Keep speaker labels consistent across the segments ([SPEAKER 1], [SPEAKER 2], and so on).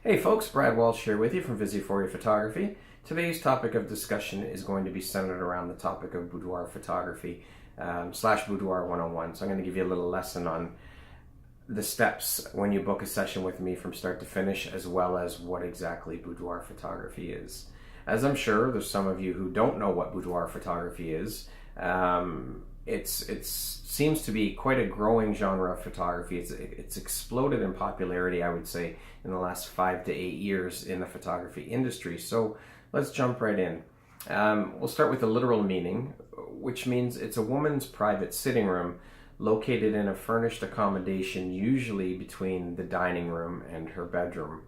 [SPEAKER 1] Hey folks, Brad Walsh here with you from Visiphoria Photography. Today's topic of discussion is going to be centered around the topic of boudoir photography slash boudoir 101. So I'm going to give you a little lesson on the steps when you book a session with me from start to finish, as well as what exactly boudoir photography is. As I'm sure there's some of you who don't know what boudoir photography is. It seems to be quite a growing genre of photography. It's exploded in popularity, I would say, in the last 5 to 8 years in the photography industry. So let's jump right in. We'll start with the literal meaning, which means it's a woman's private sitting room located in a furnished accommodation, usually between the dining room and her bedroom.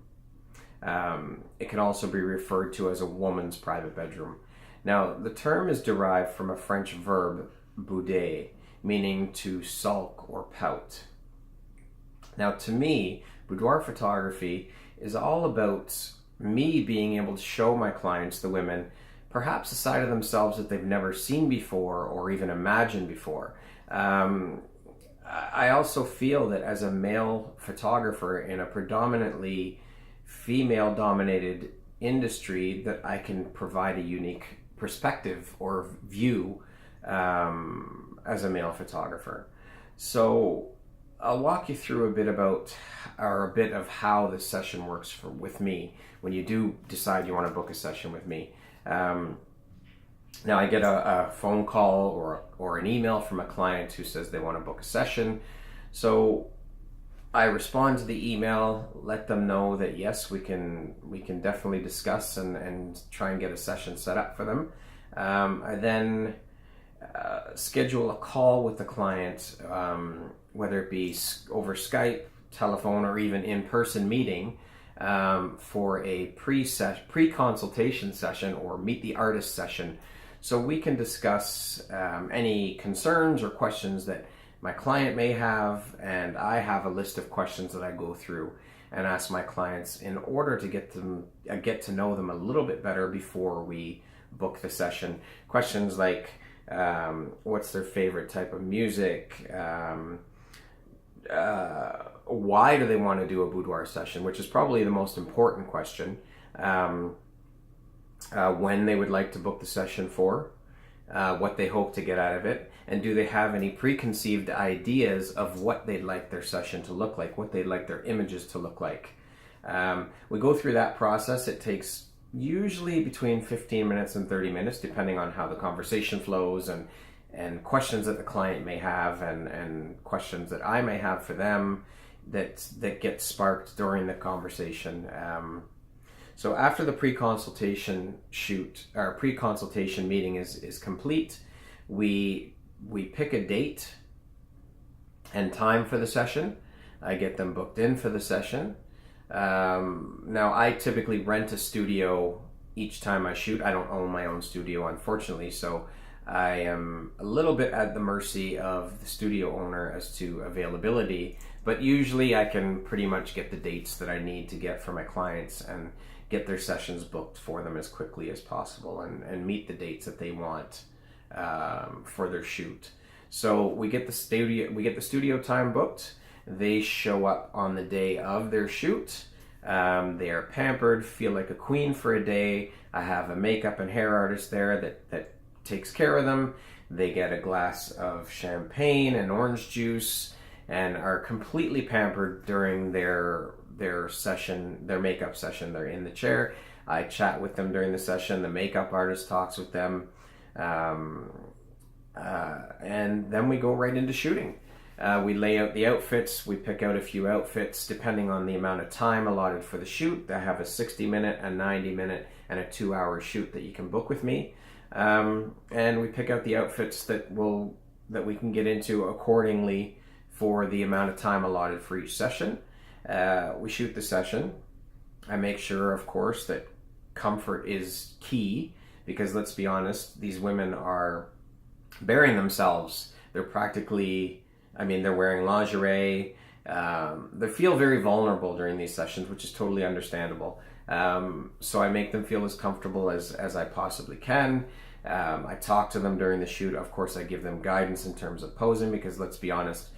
[SPEAKER 1] It can also be referred to as a woman's private bedroom. Now, the term is derived from a French verb, bouder, meaning to sulk or pout. Now, to me, boudoir photography is all about me being able to show my clients, the women, perhaps a side of themselves that they've never seen before or even imagined before. I also feel that as a male photographer in a predominantly female-dominated industry, that I can provide a unique perspective or view as a male photographer. So I'll walk you through a bit of how this session works with me when you do decide you want to book a session with me. Now I get a phone call or an email from a client who says they want to book a session. So I respond to the email, let them know that yes, we can definitely discuss and try and get a session set up for them. I then schedule a call with the client, whether it be over Skype, telephone, or even in-person meeting, for a pre-consultation session or meet the artist session, so we can discuss any concerns or questions that my client may have, and I have a list of questions that I go through and ask my clients in order to get to know them a little bit better before we book the session. Questions like what's their favorite type of music, why do they want to do a boudoir session, which is probably the most important question, when they would like to book the session for, what they hope to get out of it, and do they have any preconceived ideas of what they'd like their session to look like, what they'd like their images to look like. We go through that process. It takes usually between 15 minutes and 30 minutes, depending on how the conversation flows and questions that the client may have and questions that I may have for them that get sparked during the conversation. So after the pre-consultation shoot, our pre-consultation meeting is complete, we pick a date and time for the session. I get them booked in for the session. Now I typically rent a studio each time I shoot. I don't own my own studio, unfortunately, so I am a little bit at the mercy of the studio owner as to availability, but usually I can pretty much get the dates that I need to get for my clients and get their sessions booked for them as quickly as possible and meet the dates that they want for their shoot. So we get the studio time booked. They show up on the day of their shoot. They are pampered, feel like a queen for a day. I have a makeup and hair artist there that takes care of them. They get a glass of champagne and orange juice and are completely pampered during their session, their makeup session. They're in the chair. I chat with them during the session. The makeup artist talks with them. And then we go right into shooting. We lay out the outfits. We pick out a few outfits depending on the amount of time allotted for the shoot. I have a 60-minute, a 90-minute, and a 2-hour shoot that you can book with me. And we pick out the outfits that we can get into accordingly for the amount of time allotted for each session. We shoot the session. I make sure, of course, that comfort is key, because let's be honest, these women are bearing themselves. They're they're wearing lingerie. They feel very vulnerable during these sessions, which is totally understandable. So I make them feel as comfortable as I possibly can. I talk to them during the shoot. Of course, I give them guidance in terms of posing, because let's be honest,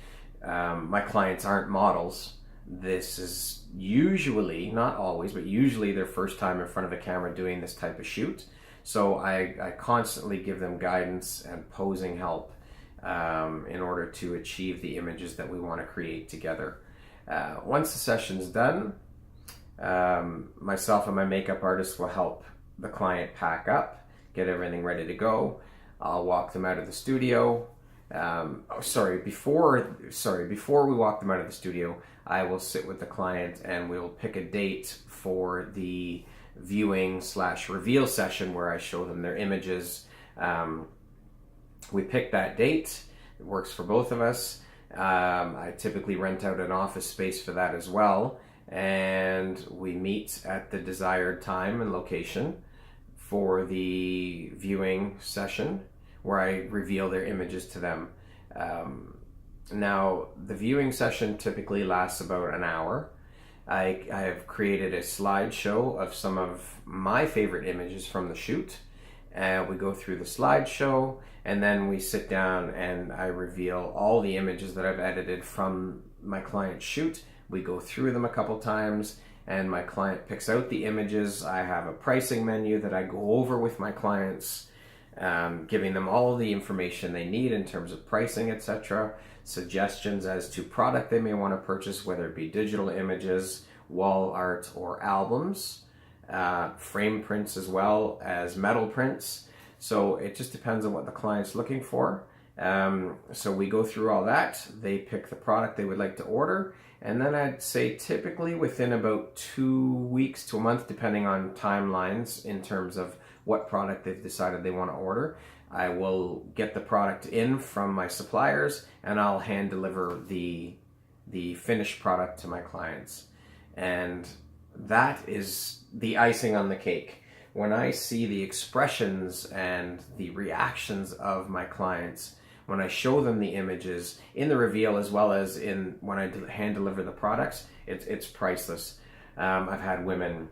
[SPEAKER 1] my clients aren't models. This is usually, not always, but usually their first time in front of a camera doing this type of shoot. So I constantly give them guidance and posing help in order to achieve the images that we want to create together. Once the session's done, myself and my makeup artist will help the client pack up, get everything ready to go. I'll walk them out of the studio. Before we walk them out of the studio, I will sit with the client and we'll pick a date for the viewing / reveal session where I show them their images. We pick that date. It works for both of us. I typically rent out an office space for that as well, and we meet at the desired time and location for the viewing session where I reveal their images to them. Now, the viewing session typically lasts about an hour. I have created a slideshow of some of my favorite images from the shoot. We go through the slideshow, and then we sit down and I reveal all the images that I've edited from my client's shoot. We go through them a couple times, and my client picks out the images. I have a pricing menu that I go over with my clients, giving them all the information they need in terms of pricing, etc. Suggestions as to product they may want to purchase, whether it be digital images, wall art, or albums, frame prints as well as metal prints. So it just depends on what the client's looking for. So we go through all that. They pick the product they would like to order, and then I'd say typically within about 2 weeks to a month, depending on timelines in terms of what product they've decided they want to order, I will get the product in from my suppliers and I'll hand deliver the finished product to my clients. And that is the icing on the cake. When I see the expressions and the reactions of my clients, when I show them the images in the reveal as well as in when I hand deliver the products, it's priceless. I've had women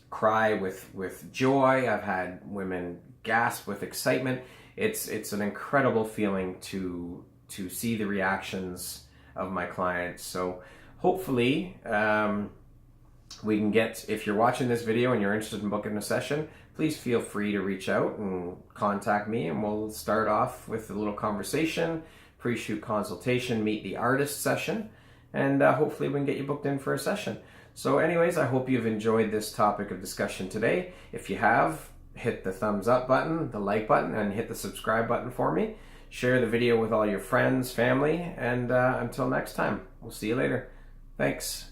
[SPEAKER 1] cry with joy. I've had women gasp with excitement. It's an incredible feeling to see the reactions of my clients. So hopefully we can get, if you're watching this video and you're interested in booking a session, please feel free to reach out and contact me, and we'll start off with a little conversation, pre-shoot consultation, meet the artist session, and hopefully we can get you booked in for a session. So anyways, I hope you've enjoyed this topic of discussion today. If you have, hit the thumbs up button, the like button, and hit the subscribe button for me. Share the video with all your friends, family, and until next time, we'll see you later. Thanks.